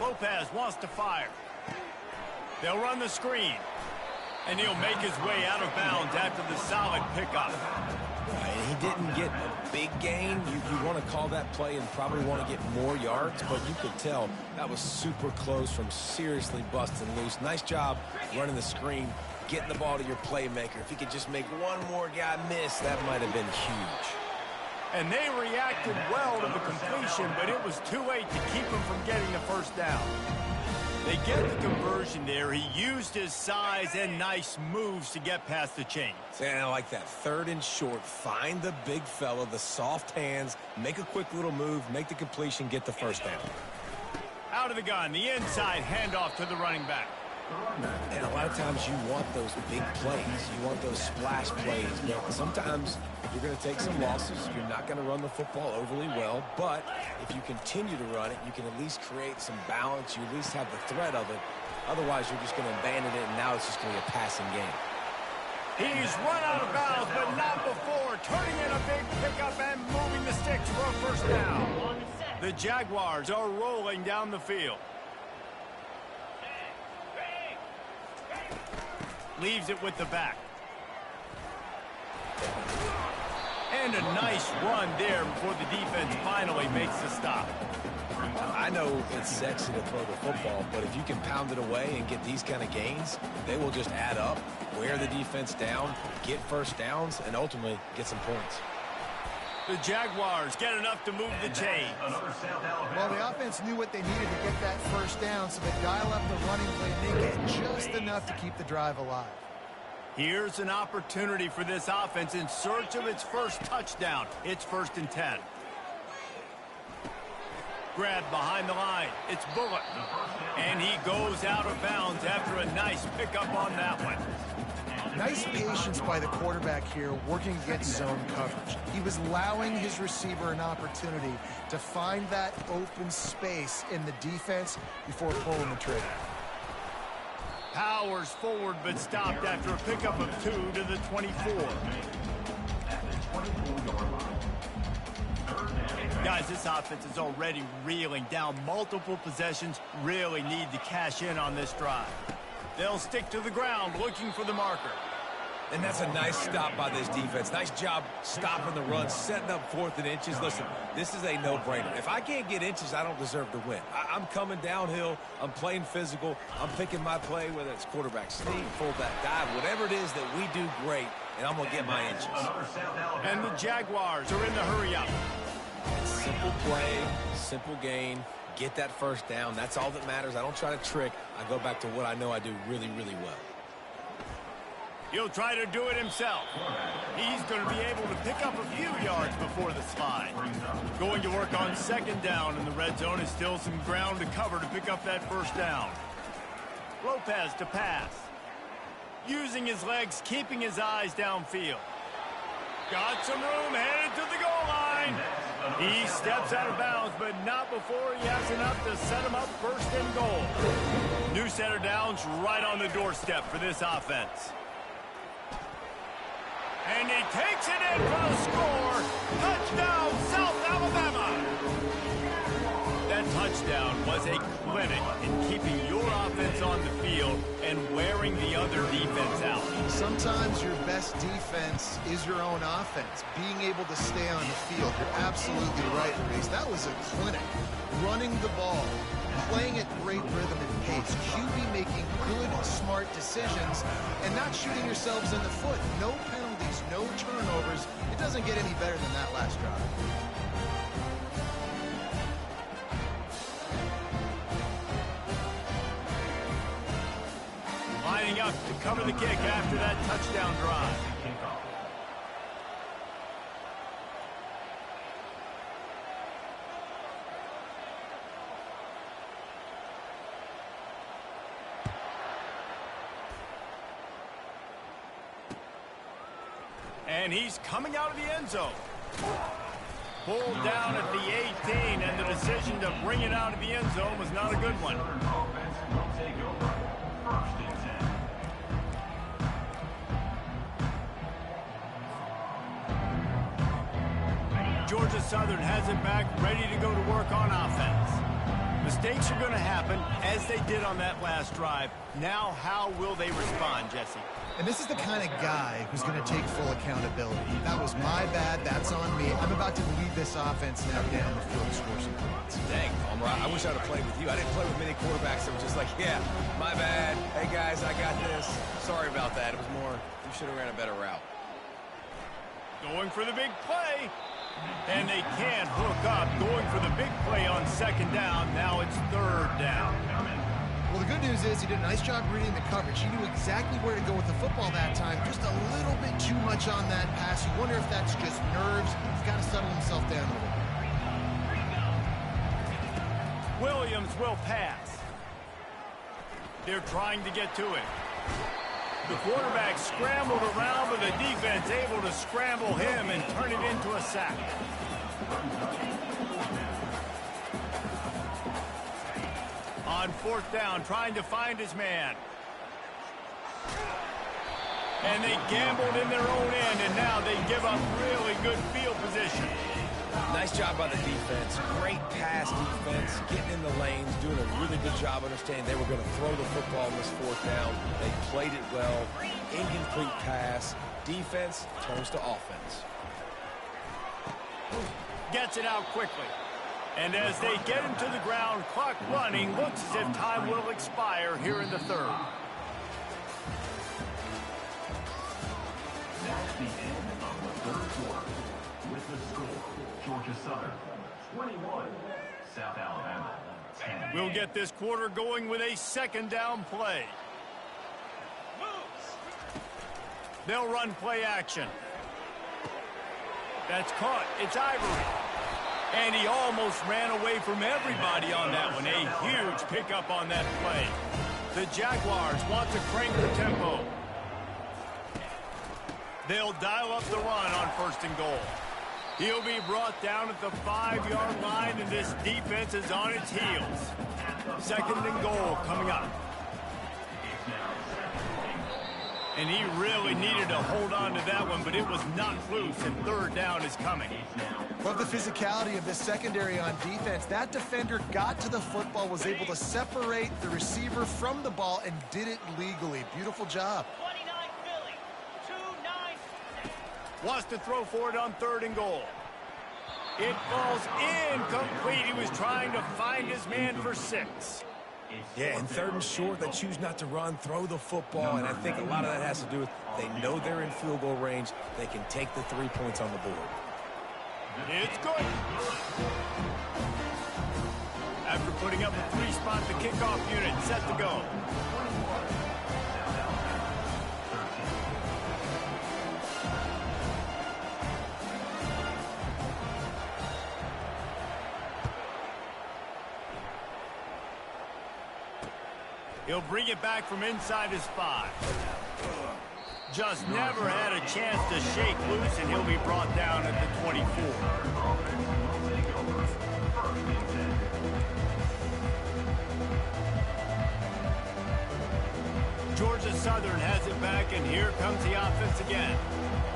Lopez wants to fire. They'll run the screen. And he'll make his way out of bounds after the solid pickup. He didn't get a big gain. You want to call that play and probably want to get more yards, but you could tell that was super close from seriously busting loose. Nice job running the screen, getting the ball to your playmaker. If he could just make one more guy miss, that might have been huge. And they reacted well to the completion, but it was too late to keep him from getting the first down. They get the conversion there. He used his size and nice moves to get past the chains. And I like that. 3rd and short. Find the big fella, the soft hands, make a quick little move, make the completion, get the first down. Out of the gun, the inside handoff to the running back. And a lot of times you want those big plays. You want those splash plays. But sometimes you're going to take some losses. You're not going to run the football overly well. But if you continue to run it, you can at least create some balance. You at least have the threat of it. Otherwise, you're just going to abandon it, and now it's just going to be a passing game. He's run out of bounds, but not before. Turning in a big pickup and moving the sticks for a first down. The Jaguars are rolling down the field. Leaves it with the back. And a nice run there before the defense finally makes the stop. I know it's sexy to throw the football, but if you can pound it away and get these kind of gains, they will just add up, wear the defense down, get first downs, and ultimately get some points. The Jaguars get enough to move the chains. Well, the offense knew what they needed to get that first down, so they dial up the running play, and they get just enough to keep the drive alive. Here's an opportunity for this offense in search of its first touchdown. It's 1st and 10. Grabbed behind the line. It's Bullock. And he goes out of bounds after a nice pickup on that one. Nice patience by the quarterback here, working against zone coverage. He was allowing his receiver an opportunity to find that open space in the defense before pulling the trigger. Powers forward, but stopped after a pickup of 2 to the 24. Guys, this offense is already reeling down. Multiple possessions, really need to cash in on this drive. They'll stick to the ground looking for the marker. And that's a nice stop by this defense. Nice job stopping the run, setting up 4th and inches. Listen, this is a no-brainer. If I can't get inches, I don't deserve to win. I'm coming downhill. I'm playing physical. I'm picking my play, whether it's quarterback sneak, fullback dive, whatever it is that we do great, and I'm going to get my inches. And the Jaguars are in the hurry-up. Simple play, simple gain. Get that first down. That's all that matters. I don't try to trick. I go back to what I know I do really, really well. He'll try to do it himself. He's going to be able to pick up a few yards before the slide. Going to work on second down in the red zone. Is still some ground to cover to pick up that first down. Lopez to pass. Using his legs, keeping his eyes downfield. Got some room, headed to the goal line. He steps out of bounds, but not before he has enough to set him up 1st and goal. New set of downs right on the doorstep for this offense. And he takes it in for the score. Touchdown, South Alabama. That touchdown was a clinic in keeping your offense on the field and wearing the other defense out. Sometimes your best defense is your own offense. Being able to stay on the field. You're absolutely right, Reese. That was a clinic. Running the ball, playing at great rhythm and pace. QB making good, smart decisions, and not shooting yourselves in the foot. No penalties, no turnovers. It doesn't get any better than that last drive. Lining up to cover the kick after that touchdown drive. And he's coming out of the end zone. Pulled down at the 18, and the decision to bring it out of the end zone was not a good one. Georgia Southern has it back, ready to go to work on offense. Mistakes are going to happen, as they did on that last drive. Now, how will they respond, Jesse? And this is the kind of guy who's going to take full accountability. That was my bad. That's on me. I'm about to lead this offense now down the field to score some points. Dang, Palmer, I wish I would have played with you. I didn't play with many quarterbacks that were just like, yeah, my bad. Hey, guys, I got this. Sorry about that. It was more, you should have ran a better route. Going for the big play. And they can't hook up. Going for the big play on second down. Now it's third down. Well, the good news is he did a nice job reading the coverage. He knew exactly where to go with the football that time. Just a little bit too much on that pass. You wonder if that's just nerves. He's got to settle himself down a little bit. Williams will pass. They're trying to get to it. The quarterback scrambled around, but the defense able to scramble him and turn it into a sack. On fourth down, trying to find his man. And they gambled in their own end, and now they give up really good field position. Nice job by the defense. Great pass defense, getting in the lanes, doing a really good job understanding they were going to throw the football on this fourth down. They played it well. Incomplete pass. Defense turns to offense. Gets it out quickly. And as they get him to the ground, clock running, looks as if time will expire here in the third. That's the end of the third quarter. With the score, Georgia Southern 21, South Alabama 10. We'll get this quarter going with a second down play. They'll run play action. That's caught. It's Ivory. And he almost ran away from everybody on that one. A huge pickup on that play. The Jaguars want to crank the tempo. They'll dial up the run on first and goal. He'll be brought down at the 5-yard line, and this defense is on its heels. Second and goal coming up. And he really needed to hold on to that one, but it was not loose, and third down is coming. Love the physicality of this secondary on defense. That defender got to the football, was able to separate the receiver from the ball, and did it legally. Beautiful job. 29 Philly, 2-9. Wants to throw for it on third and goal. It falls incomplete. He was trying to find his man for 6. Yeah, in third and short, they choose not to run, throw the football, and I think a lot of that has to do with they know they're in field goal range. They can take the 3 points on the board. It's good. After putting up a 3-spot, the kickoff unit set to go. He'll bring it back from inside his 5. Just never had a chance to shake loose, and he'll be brought down at the 24. Georgia Georgia Southern has it back, and here comes the offense again.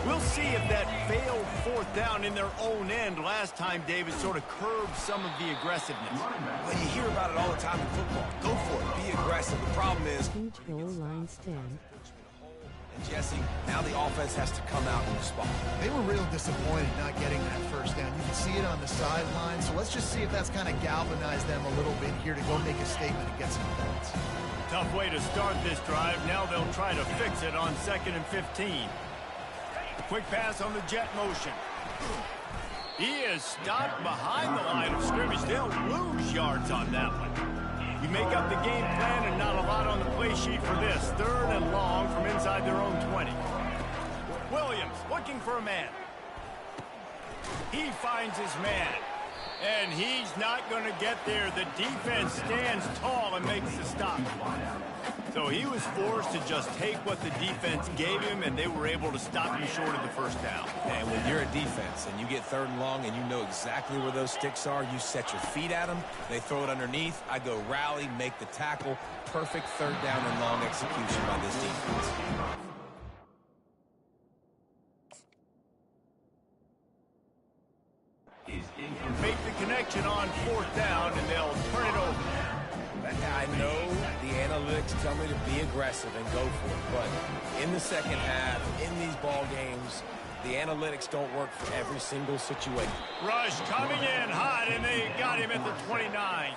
We'll see if that failed fourth down in their own end last time, David, sort of curbed some of the aggressiveness. Well, you hear about it all the time in football. Go for it. Be aggressive. The problem is... Control line stand. And Jesse, now the offense has to come out and respond. They were real disappointed not getting that first down. You can see it on the sideline, so let's just see if that's kind of galvanized them a little bit here to go make a statement and get some points. Tough way to start this drive. Now they'll try to fix it on 2nd and 15. Quick pass on the jet motion. He is stopped behind the line of scrimmage. They'll lose yards on that one. You make up the game plan and not a lot on the play sheet for this. 3rd and long from inside their own 20. Williams looking for a man. He finds his man. And he's not going to get there. The defense stands tall and makes the stop. So he was forced to just take what the defense gave him, and they were able to stop him short of the first down. And when you're a defense and you get 3rd and long and you know exactly where those sticks are, you set your feet at them, they throw it underneath, I go rally, make the tackle. Perfect 3rd down and long execution by this defense. Make the connection on 4th down, and they'll turn it over. I know the analytics tell me to be aggressive and go for it, but in the second half, in these ball games, the analytics don't work for every single situation. Rush coming in hot, and they got him at the 29.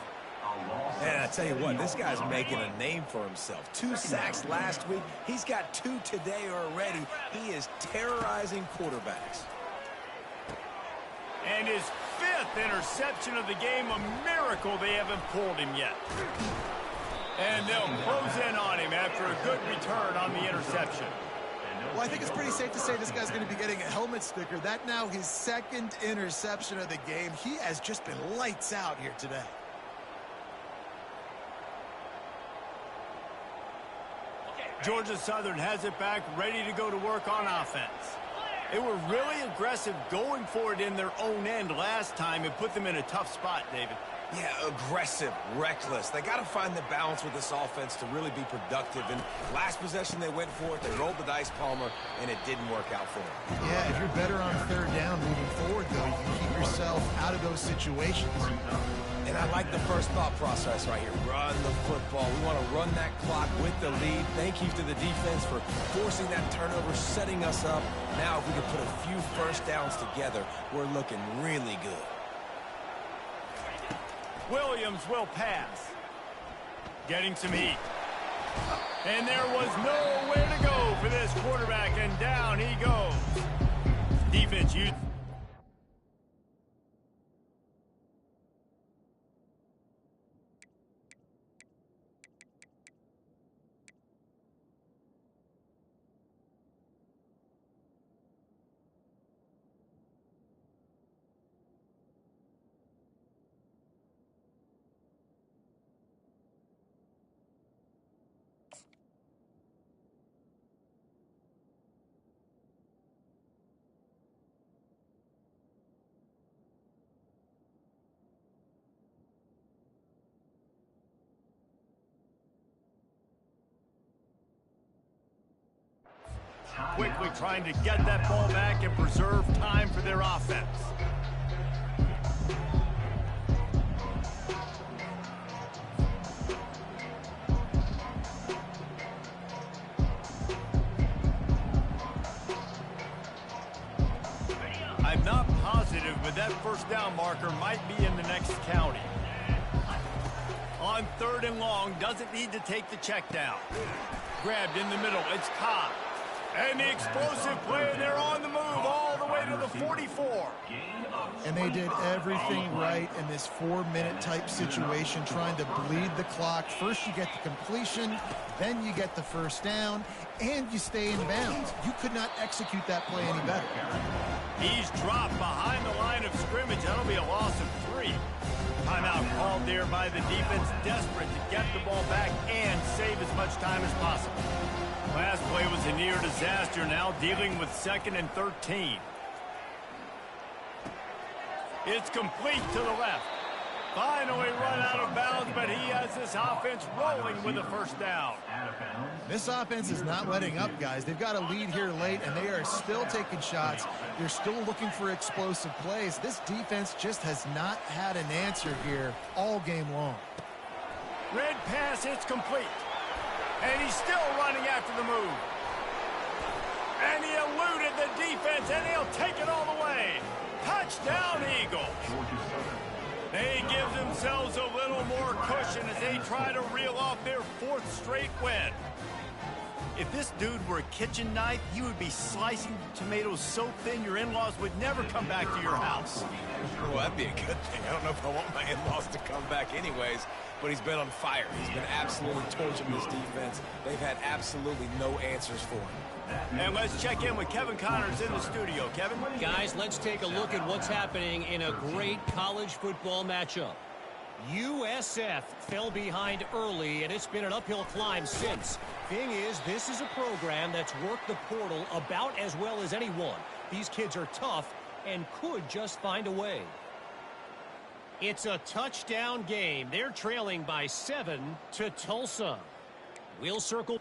And I tell you what, this guy's making a name for himself. 2 sacks last week. He's got 2 today already. He is terrorizing quarterbacks. And his 5th interception of the game, a miracle they haven't pulled him yet. And they'll close in on him after a good return on the interception. Well, I think it's pretty safe to say this guy's going to be getting a helmet sticker. That now his 2nd interception of the game. He has just been lights out here today. Georgia Southern has it back, ready to go to work on offense. They were really aggressive going for it in their own end last time. It put them in a tough spot, David. Yeah, aggressive, reckless. They got to find the balance with this offense to really be productive. And last possession, they went for it. They rolled the dice, Palmer, and it didn't work out for them. Yeah, if you're better on 3rd down moving forward, though, you can keep yourself out of those situations. And I like the first thought process right here. Run the football. We want to run that clock with the lead. Thank you to the defense for forcing that turnover, setting us up. Now, if we can put a few first downs together, we're looking really good. Williams will pass. Getting some heat. And there was nowhere to go for this quarterback, and down he goes. Defense used... quickly trying to get that ball back and preserve time for their offense. I'm not positive, but that first down marker might be in the next county. On 3rd and long, doesn't need to take the check down. Grabbed in the middle, it's Cobb. And the explosive play, and they're on the move all the way to the 44. And they did everything right in this 4-minute type situation, trying to bleed the clock. First you get the completion, then you get the first down, and you stay in bounds. You could not execute that play any better. He's dropped behind the line of scrimmage. That'll be a loss of 3. Timeout called there by the defense, desperate to get the ball back and save as much time as possible. Last play was a near disaster, now dealing with 2nd and 13. It's complete to the left. Finally run out of bounds, but he has this offense rolling with a first down. This offense is not letting up, guys. They've got a lead here late, and they are still taking shots. They're still looking for explosive plays. This defense just has not had an answer here all game long. Red pass hits complete. And he's still running after the move. And he eluded the defense, and he'll take it all the way. Touchdown, Eagles. They give themselves a little more cushion as they try to reel off their 4th straight win. If this dude were a kitchen knife, he would be slicing tomatoes so thin your in-laws would never come back to your house. Well, that'd be a good thing. I don't know if I want my in-laws to come back anyways, but he's been on fire. He's been absolutely torching this defense. They've had absolutely no answers for him. And let's check in with Kevin Connors in the studio. Kevin? Guys, let's take a look at what's happening in a great college football matchup. USF fell behind early, and it's been an uphill climb since. Thing is, this is a program that's worked the portal about as well as anyone. These kids are tough and could just find a way. It's a touchdown game. They're trailing by 7 to Tulsa. We'll circle.